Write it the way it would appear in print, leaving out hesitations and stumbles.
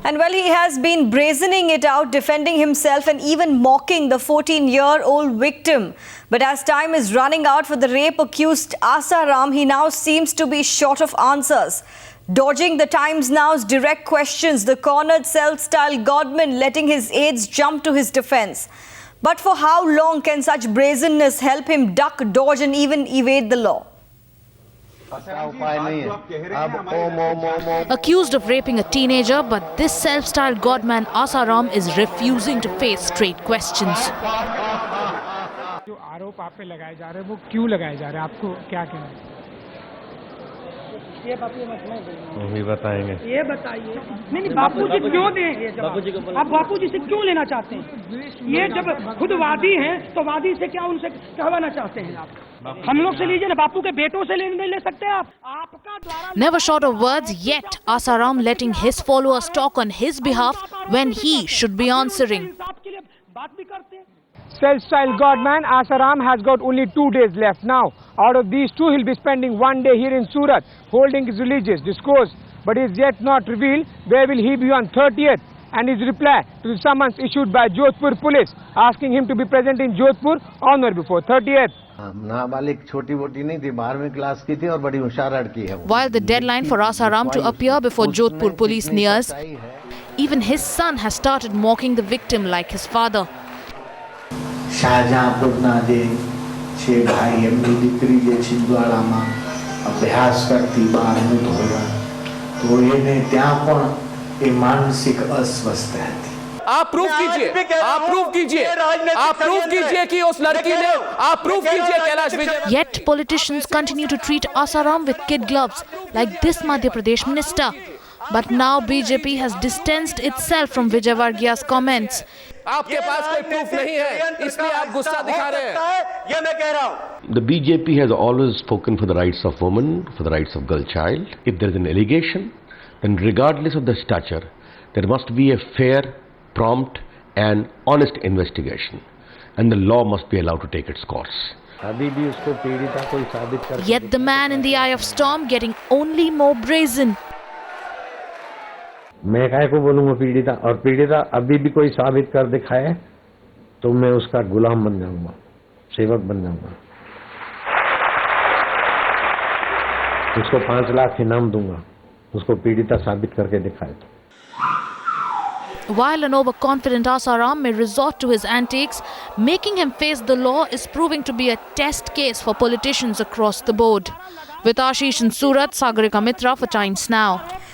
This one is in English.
And well, he has been brazening it out, defending himself and even mocking the 14-year-old victim. But as time is running out for the rape-accused Asaram, he now seems to be short of answers. Dodging the Times Now's direct questions, the cornered cell-style Godman letting his aides jump to his defense. But for how long can such brazenness help him duck, dodge and even evade the law? Accused of raping a teenager, but this self-styled godman Asaram is refusing to face straight questions. जो आरोप आप पे लगाए जा रहे हैं वो क्यों लगाए जा रहे हैं, आपको क्या कहना है? ये भी बताएंगे। ये बताइए। नहीं बापू जी क्यों दें? आप बापू जी से क्यों लेना चाहते हैं? ये जब खुद वादी हैं तो वादी से क्या उनसे कहवाना चाहते हैं आप? हम लोग से लीजिए ना, बापू के बेटों से नहीं ले सकते आप? आपका द्वारा Never short of words, yet Asaram letting his followers talk on his behalf when he should be answering. Self-styled godman Asaram has got only 2 days left now. Out of these 2, he'll be spending 1 day here in Surat, holding his religious discourse. But it's yet not revealed where will he be on 30th. And his reply to the summons issued by Jodhpur police, asking him to be present in Jodhpur on or before 30th. नाबालिग छोटी मोटी नहीं थी, 12वीं class की थी और बड़ी होशियार लड़की है। While the deadline for Asaram to appear before Jodhpur police nears, even his son has started mocking the victim like his father. શાહજહાંપુરના જે છે ભાઈ એમની દીકરી જે છિંદવાડામાં અભ્યાસ કરતી 12મું ધોરણ, તો એને ત્યાં પણ એ માનસિક अस्वस्थ હતી। आप प्रूफ कीजिए, आप प्रूफ कीजिए, आप प्रूफ कीजिए कि उस लड़की ने, आप प्रूफ कीजिए कैलाश विजय। Yet politicians continue to treat Asaram with kid gloves like this Madhya Pradesh minister. But now BJP has distanced itself from Vijay Vargiya's comments. आपके पास कोई प्रूफ नहीं है, इसलिए आप गुस्सा दिखा रहे हैं। ये मैं कह रहा हूं। The BJP has always spoken for the rights of women, for the rights of girl child. If there is an allegation, then regardless of the stature, there must be a fair, prompt and honest investigation. And the law must be allowed to take its course. Yet the man in the eye of storm getting only more brazen. मैं काय को बोलूंगा पीड़िता, और पीड़िता अभी भी कोई साबित कर दिखाए तो मैं उसका गुलाम बन जाऊंगा, सेवक बन जाऊंगा, उसको 5 लाख इनाम दूंगा, उसको पीड़िता साबित करके दिखाए तो। While an overconfident Asaram may resort to his antics, making him face the law is proving to be a test case for politicians across the board. With Ashish in Surat, Sagarika Mitra for Times Now.